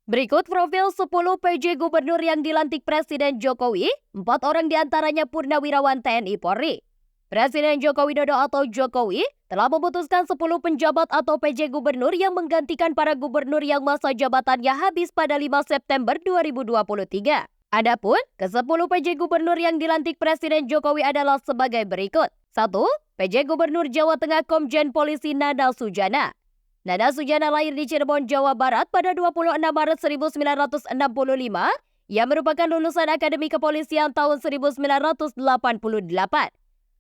Berikut profil 10 PJ Gubernur yang dilantik Presiden Jokowi, 4 orang diantaranya purnawirawan TNI Polri. Presiden Joko Widodo atau Jokowi telah memutuskan 10 penjabat atau PJ Gubernur yang menggantikan para gubernur yang masa jabatannya habis pada 5 September 2023. Adapun ke-10 PJ Gubernur yang dilantik Presiden Jokowi adalah sebagai berikut. 1. PJ Gubernur Jawa Tengah Komjen Polisi Nana Sujana. Nana Sujana lahir di Cirebon, Jawa Barat pada 26 Maret 1965. Ia merupakan lulusan Akademi Kepolisian tahun 1988.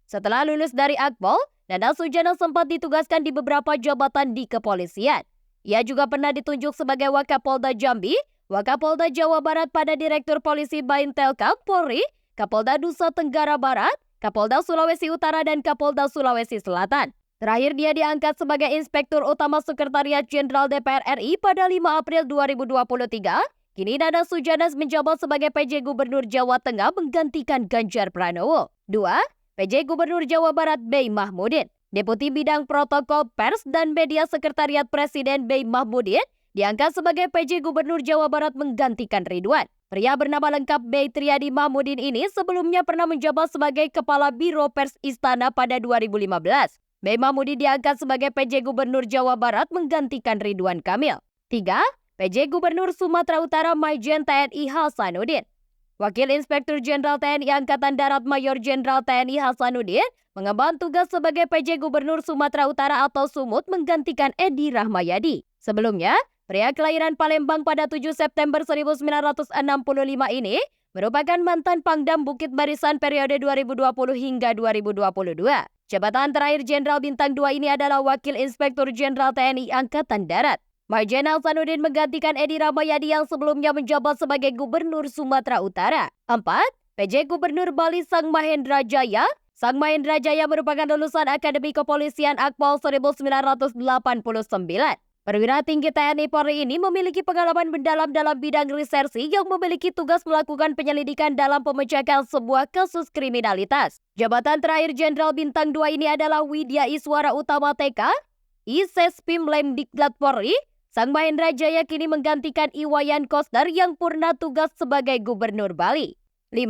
Setelah lulus dari Akpol, Nana Sujana sempat ditugaskan di beberapa jabatan di kepolisian. Ia juga pernah ditunjuk sebagai Wakapolda Jambi, Wakapolda Jawa Barat pada Direktur Polisi Baintelkam Polri, Kapolda Nusa Tenggara Barat, Kapolda Sulawesi Utara, dan Kapolda Sulawesi Selatan. Terakhir dia diangkat sebagai Inspektur Utama Sekretariat Jenderal DPR RI pada 5 April 2023. Kini Nana Sujana menjabat sebagai PJ Gubernur Jawa Tengah menggantikan Ganjar Pranowo. 2. PJ Gubernur Jawa Barat Bey Mahmudin. Deputi Bidang Protokol Pers dan Media Sekretariat Presiden Bey Mahmudin diangkat sebagai PJ Gubernur Jawa Barat menggantikan Ridwan. Pria bernama lengkap Bey Triadi Mahmudin ini sebelumnya pernah menjabat sebagai Kepala Biro Pers Istana pada 2015. Bey Mahmudin diangkat sebagai PJ Gubernur Jawa Barat menggantikan Ridwan Kamil. 3. PJ Gubernur Sumatera Utara Maijen TNI Hasanuddin. Wakil Inspektur Jenderal TNI Angkatan Darat Mayor Jenderal TNI Hasanuddin mengemban tugas sebagai PJ Gubernur Sumatera Utara atau Sumut menggantikan Edi Rahmayadi. Sebelumnya, pria kelahiran Palembang pada 7 September 1965 ini merupakan mantan Pangdam Bukit Barisan periode 2020 hingga 2022. Jabatan terakhir Jenderal Bintang 2 ini adalah Wakil Inspektur Jenderal TNI Angkatan Darat. Maijen Hasanuddin menggantikan Edi Rahmayadi yang sebelumnya menjabat sebagai Gubernur Sumatera Utara. 4. PJ Gubernur Bali Sang Mahendra Jaya. Sang Mahendra Jaya merupakan lulusan Akademi Kepolisian Akpol 1989. Perwira tinggi TNI Polri ini memiliki pengalaman mendalam dalam bidang resersi yang memiliki tugas melakukan penyelidikan dalam pemecahkan sebuah kasus kriminalitas. Jabatan terakhir Jenderal Bintang 2 ini adalah Widya Iswara Utama TK, Isespim Lemdiklat Polri. Sang Mahendra Jaya kini menggantikan Iwayan Koster yang purna tugas sebagai Gubernur Bali. 5.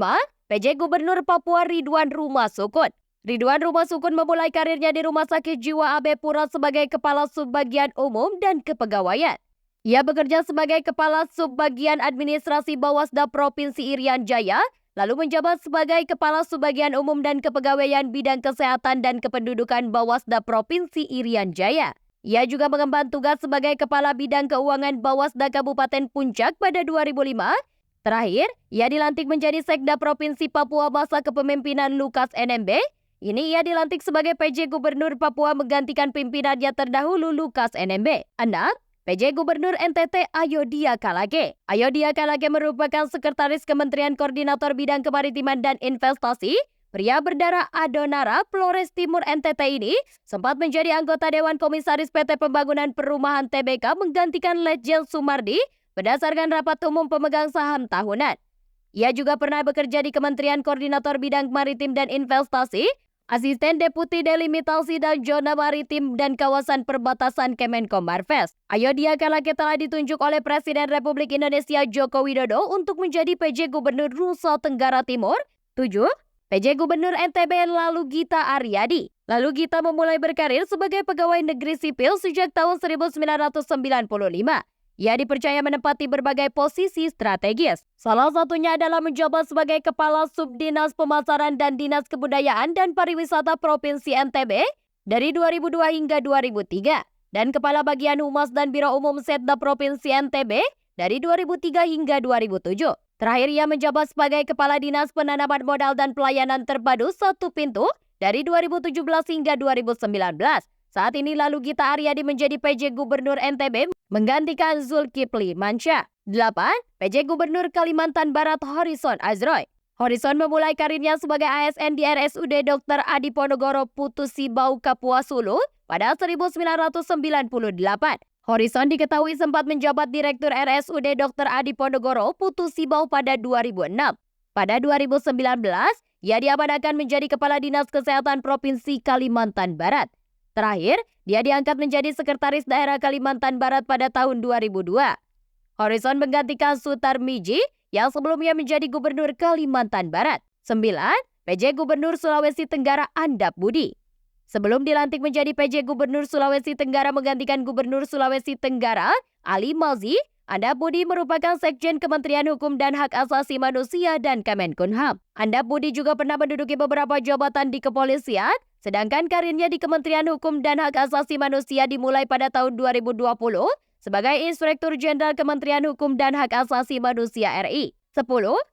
PJ Gubernur Papua Ridwan Rumah Sukun. Ridwan Rumah Sukun memulai karirnya di Rumah Sakit Jiwa AB Pura sebagai Kepala Subbagian Umum dan Kepegawaian. Ia bekerja sebagai Kepala Subbagian Administrasi Bawasda Provinsi Irian Jaya, lalu menjabat sebagai Kepala Subbagian Umum dan Kepegawaian Bidang Kesehatan dan Kependudukan Bawasda Provinsi Irian Jaya. Ia juga mengemban tugas sebagai Kepala Bidang Keuangan Bawasda Kabupaten Puncak pada 2005. Terakhir, ia dilantik menjadi Sekda Provinsi Papua masa kepemimpinan Lukas NMB. Ini ia dilantik sebagai PJ Gubernur Papua menggantikan pimpinannya terdahulu Lukas NMB. 6. PJ Gubernur NTT Ayodia Kalage. Ayodia Kalage merupakan Sekretaris Kementerian Koordinator Bidang Kemaritiman dan Investasi. Pria berdarah Adonara, Flores Timur NTT ini sempat menjadi anggota Dewan Komisaris PT Pembangunan Perumahan TBK menggantikan Letjen Sumardi berdasarkan rapat umum pemegang saham tahunan. Ia juga pernah bekerja di Kementerian Koordinator Bidang Maritim dan Investasi, Asisten Deputi Delimitasi dan Zona Maritim dan Kawasan Perbatasan Kemenko Marves. Ayodia Kalage telah ditunjuk oleh Presiden Republik Indonesia Joko Widodo untuk menjadi PJ Gubernur Nusa Tenggara Timur. 7. PJ Gubernur NTB Lalu Gita Aryadi. Lalu Gita memulai berkarir sebagai pegawai negeri sipil sejak tahun 1995. Ia dipercaya menempati berbagai posisi strategis. Salah satunya adalah menjabat sebagai Kepala Subdinas Pemasaran dan Dinas Kebudayaan dan Pariwisata Provinsi NTB dari 2002 hingga 2003 dan Kepala Bagian Humas dan Biro Umum Setda Provinsi NTB dari 2003 hingga 2007. Terakhir ia menjabat sebagai Kepala Dinas Penanaman Modal dan Pelayanan Terpadu Satu Pintu dari 2017 hingga 2019. Saat ini Lalu Gita Aryadi menjadi PJ Gubernur NTB menggantikan Zulkifli Mansyah. 8. PJ Gubernur Kalimantan Barat Horison Azroy. Horison memulai karirnya sebagai ASN di RSUD Dr. Adi Ponorogo Putu Sibau Kapuas Hulu pada 1998. Horison diketahui sempat menjabat Direktur RSUD Dr. Adi Ponorogo Putu Sibau pada 2006. Pada 2019, ia diamanahkan menjadi Kepala Dinas Kesehatan Provinsi Kalimantan Barat. Terakhir, dia diangkat menjadi Sekretaris Daerah Kalimantan Barat pada tahun 2002. Horizon menggantikan Sutar-Miji yang sebelumnya menjadi Gubernur Kalimantan Barat. 9. PJ Gubernur Sulawesi Tenggara Andap Budi. Sebelum dilantik menjadi PJ Gubernur Sulawesi Tenggara menggantikan Gubernur Sulawesi Tenggara, Ali Malzi, Andap Budi merupakan Sekjen Kementerian Hukum dan Hak Asasi Manusia dan Kemenkumham. Andap Budi juga pernah menduduki beberapa jabatan di kepolisian, sedangkan karirnya di Kementerian Hukum dan Hak Asasi Manusia dimulai pada tahun 2020 sebagai Inspektur Jenderal Kementerian Hukum dan Hak Asasi Manusia RI. 10.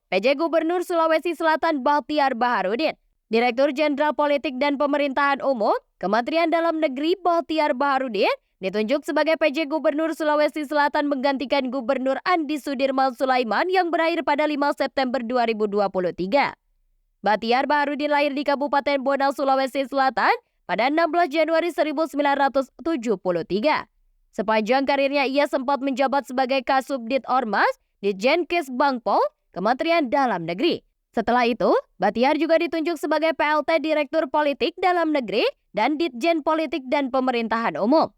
PJ Gubernur Sulawesi Selatan Bahtiar Baharudin. Direktur Jenderal Politik dan Pemerintahan Umum, Kementerian Dalam Negeri Bahtiar Baharudin ditunjuk sebagai PJ Gubernur Sulawesi Selatan menggantikan Gubernur Andi Sudirman Sulaiman yang berakhir pada 5 September 2023. Bahtiar Baharudin lahir di Kabupaten Bonang, Sulawesi Selatan pada 16 Januari 1973. Sepanjang karirnya ia sempat menjabat sebagai Kasubdit Ormas, Ditjen Kesbangpol, Kementerian Dalam Negeri. Setelah itu, Bahtiar juga ditunjuk sebagai PLT Direktur Politik Dalam Negeri dan Ditjen Politik dan Pemerintahan Umum.